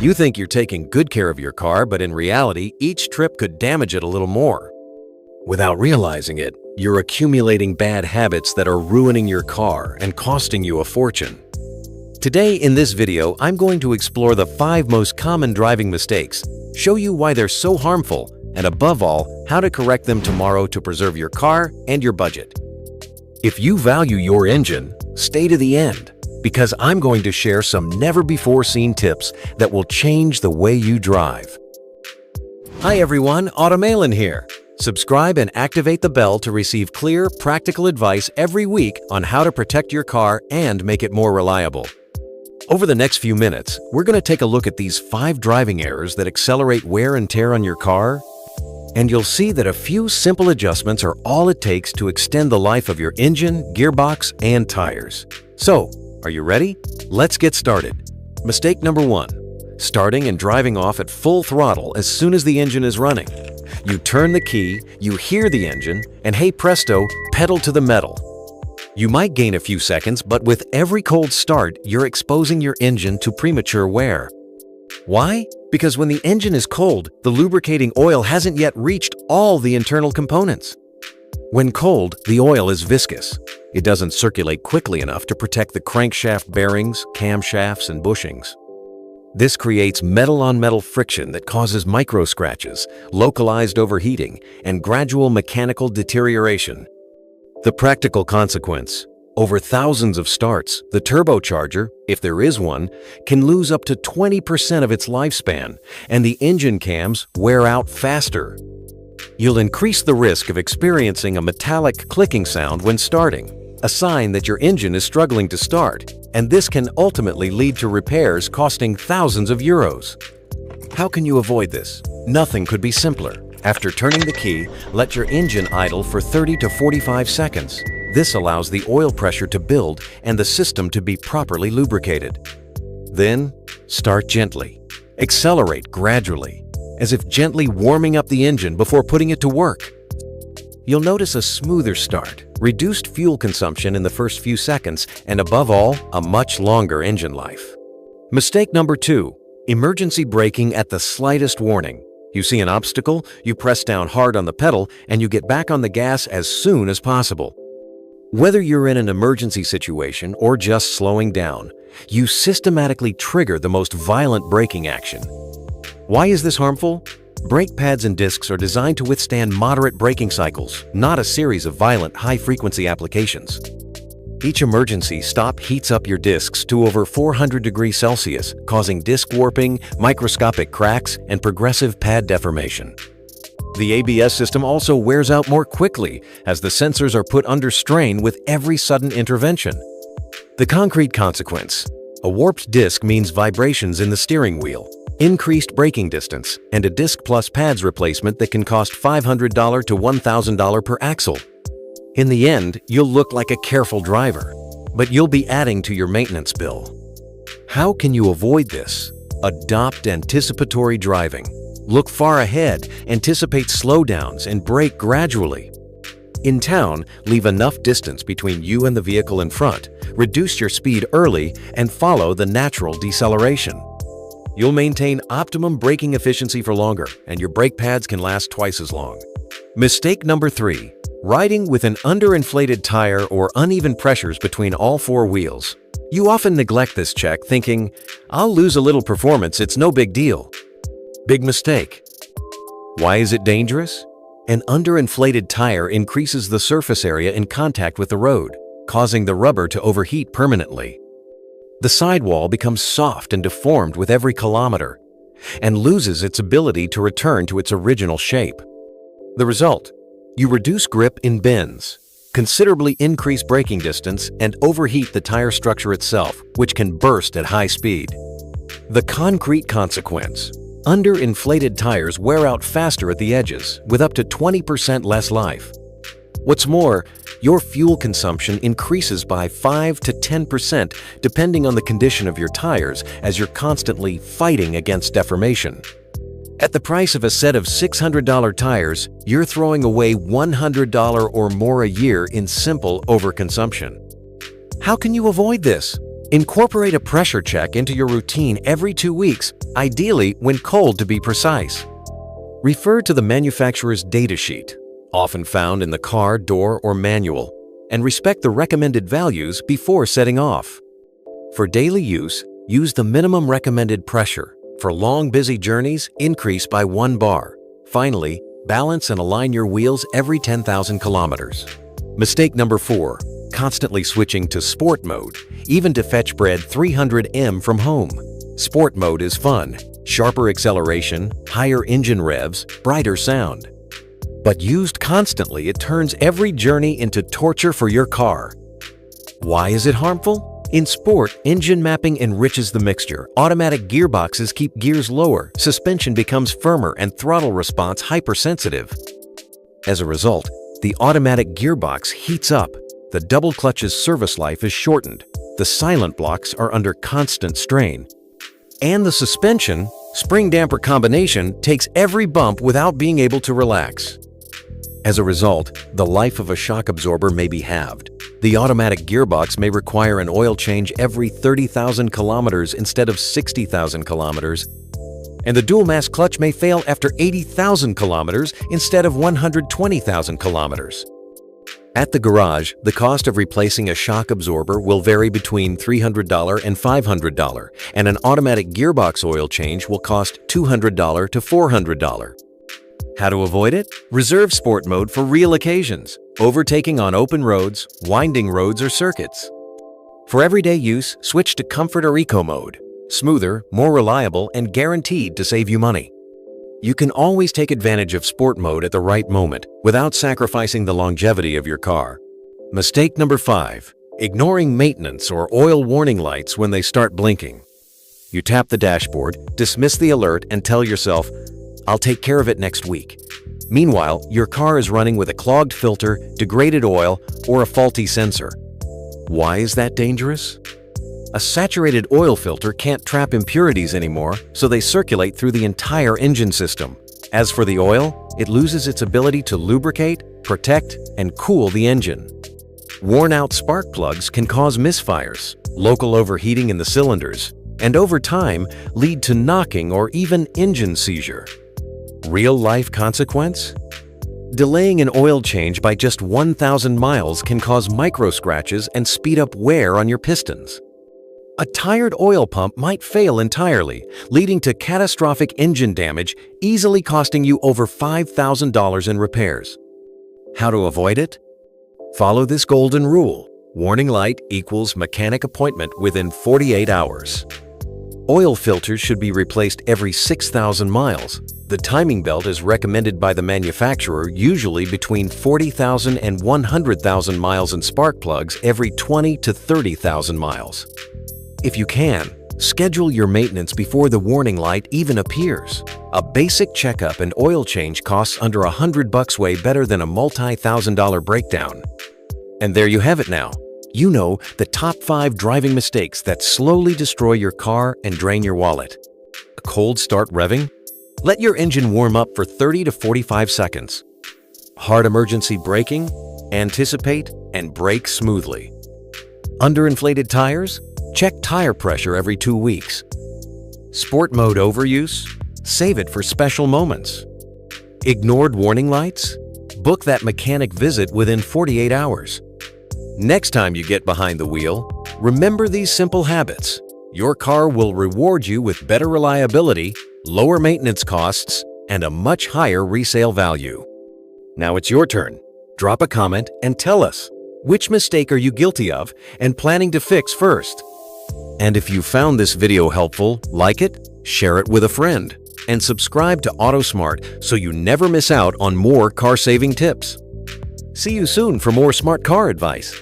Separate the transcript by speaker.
Speaker 1: You think you're taking good care of your car, but in reality, each trip could damage it a little more. Without realizing it, you're accumulating bad habits that are ruining your car and costing you a fortune. Today in this video, I'm going to explore the 5 most common driving mistakes, show you why they're so harmful, and above all, how to correct them tomorrow to preserve your car and your budget. If you value your engine, stay to the end, because I'm going to share some never-before-seen tips that will change the way you drive. Hi everyone, Automalan here. Subscribe and activate the bell to receive clear, practical advice every week on how to protect your car and make it more reliable. Over the next few minutes, we're going to take a look at these 5 driving errors that accelerate wear and tear on your car, and you'll see that a few simple adjustments are all it takes to extend the life of your engine, gearbox, and tires. So, are you ready? Let's get started. Mistake number 1. Starting and driving off at full throttle as soon as the engine is running. You turn the key, you hear the engine, and hey presto, pedal to the metal. You might gain a few seconds, but with every cold start, you're exposing your engine to premature wear. Why? Because when the engine is cold, the lubricating oil hasn't yet reached all the internal components. When cold, the oil is viscous. It doesn't circulate quickly enough to protect the crankshaft bearings, camshafts, and bushings. This creates metal-on-metal friction that causes micro scratches, localized overheating, and gradual mechanical deterioration. The practical consequence: over thousands of starts, the turbocharger, if there is one, can lose up to 20% of its lifespan, and the engine cams wear out faster. You'll increase the risk of experiencing a metallic clicking sound when starting, a sign that your engine is struggling to start, and this can ultimately lead to repairs costing thousands of euros. How can you avoid this? Nothing could be simpler. After turning the key, let your engine idle for 30 to 45 seconds. This allows the oil pressure to build and the system to be properly lubricated. Then, start gently. Accelerate gradually, as if gently warming up the engine before putting it to work. You'll notice a smoother start, reduced fuel consumption in the first few seconds, and above all, a much longer engine life. Mistake number 2. Emergency braking at the slightest warning. You see an obstacle, you press down hard on the pedal, and you get back on the gas as soon as possible. Whether you're in an emergency situation or just slowing down, you systematically trigger the most violent braking action. Why is this harmful? Brake pads and discs are designed to withstand moderate braking cycles, not a series of violent, high-frequency applications. Each emergency stop heats up your discs to over 400 degrees Celsius, causing disc warping, microscopic cracks, and progressive pad deformation. The ABS system also wears out more quickly as the sensors are put under strain with every sudden intervention. The concrete consequence: a warped disc means vibrations in the steering wheel, increased braking distance, and a disc plus pads replacement that can cost $500 to $1,000 per axle. In the end, you'll look like a careful driver, but you'll be adding to your maintenance bill. How can you avoid this? Adopt anticipatory driving. Look far ahead, anticipate slowdowns, and brake gradually. In town, leave enough distance between you and the vehicle in front, reduce your speed early, and follow the natural deceleration. You'll maintain optimum braking efficiency for longer, and your brake pads can last twice as long. Mistake number 3. Riding with an underinflated tire or uneven pressures between all 4 wheels. You often neglect this check, thinking, "I'll lose a little performance, it's no big deal." Big mistake. Why is it dangerous? An underinflated tire increases the surface area in contact with the road, causing the rubber to overheat permanently. The sidewall becomes soft and deformed with every kilometer, and loses its ability to return to its original shape. The result: you reduce grip in bends, considerably increase braking distance, and overheat the tire structure itself, which can burst at high speed. The concrete consequence: underinflated tires wear out faster at the edges, with up to 20% less life. What's more, your fuel consumption increases by 5 to 10% depending on the condition of your tires, as you're constantly fighting against deformation. At the price of a set of $600 tires, you're throwing away $100 or more a year in simple overconsumption. How can you avoid this? Incorporate a pressure check into your routine every 2 weeks, ideally when cold to be precise. Refer to the manufacturer's datasheet, often found in the car, door, or manual, and respect the recommended values before setting off. For daily use, use the minimum recommended pressure. For long, busy journeys, increase by 1 bar. Finally, balance and align your wheels every 10,000 kilometers. Mistake number 4. Constantly switching to sport mode, even to fetch bread 300 m from home. Sport mode is fun, sharper acceleration, higher engine revs, brighter sound. But used constantly, it turns every journey into torture for your car. Why is it harmful? In sport, engine mapping enriches the mixture. Automatic gearboxes keep gears lower, suspension becomes firmer, and throttle response hypersensitive. As a result, the automatic gearbox heats up. The double clutch's service life is shortened. The silent blocks are under constant strain. And the suspension, spring-damper combination, takes every bump without being able to relax. As a result, the life of a shock absorber may be halved. The automatic gearbox may require an oil change every 30,000 kilometers instead of 60,000 kilometers, and the dual-mass clutch may fail after 80,000 kilometers instead of 120,000 kilometers. At the garage, the cost of replacing a shock absorber will vary between $300 and $500, and an automatic gearbox oil change will cost $200 to $400. How to avoid it? Reserve sport mode for real occasions, overtaking on open roads, winding roads, or circuits. For everyday use, switch to Comfort or Eco mode. Smoother, more reliable, and guaranteed to save you money. You can always take advantage of sport mode at the right moment without sacrificing the longevity of your car. Mistake number 5. Ignoring maintenance or oil warning lights when they start blinking. You tap the dashboard, dismiss the alert, and tell yourself, "I'll take care of it next week." Meanwhile, your car is running with a clogged filter, degraded oil, or a faulty sensor. Why is that dangerous? A saturated oil filter can't trap impurities anymore, so they circulate through the entire engine system. As for the oil, it loses its ability to lubricate, protect, and cool the engine. Worn-out spark plugs can cause misfires, local overheating in the cylinders, and over time lead to knocking or even engine seizure. Real-life consequence? Delaying an oil change by just 1,000 miles can cause micro-scratches and speed up wear on your pistons. A tired oil pump might fail entirely, leading to catastrophic engine damage, easily costing you over $5,000 in repairs. How to avoid it? Follow this golden rule. Warning light equals mechanic appointment within 48 hours. Oil filters should be replaced every 6,000 miles. The timing belt is recommended by the manufacturer, usually between 40,000 and 100,000 miles, and spark plugs every 20 to 30,000 miles. If you can, schedule your maintenance before the warning light even appears. A basic checkup and oil change costs under $100 way better than a multi-thousand-dollar breakdown. And there you have it now. You know the top 5 driving mistakes that slowly destroy your car and drain your wallet. A cold start revving? Let your engine warm up for 30 to 45 seconds. Hard emergency braking? Anticipate and brake smoothly. Underinflated tires? Check tire pressure every 2 weeks. Sport mode overuse? Save it for special moments. Ignored warning lights? Book that mechanic visit within 48 hours. Next time you get behind the wheel, remember these simple habits. Your car will reward you with better reliability, lower maintenance costs, and a much higher resale value. Now it's your turn. Drop a comment and tell us, which mistake are you guilty of and planning to fix first? And if you found this video helpful, like it, share it with a friend, and subscribe to AutoSmart so you never miss out on more car-saving tips. See you soon for more smart car advice.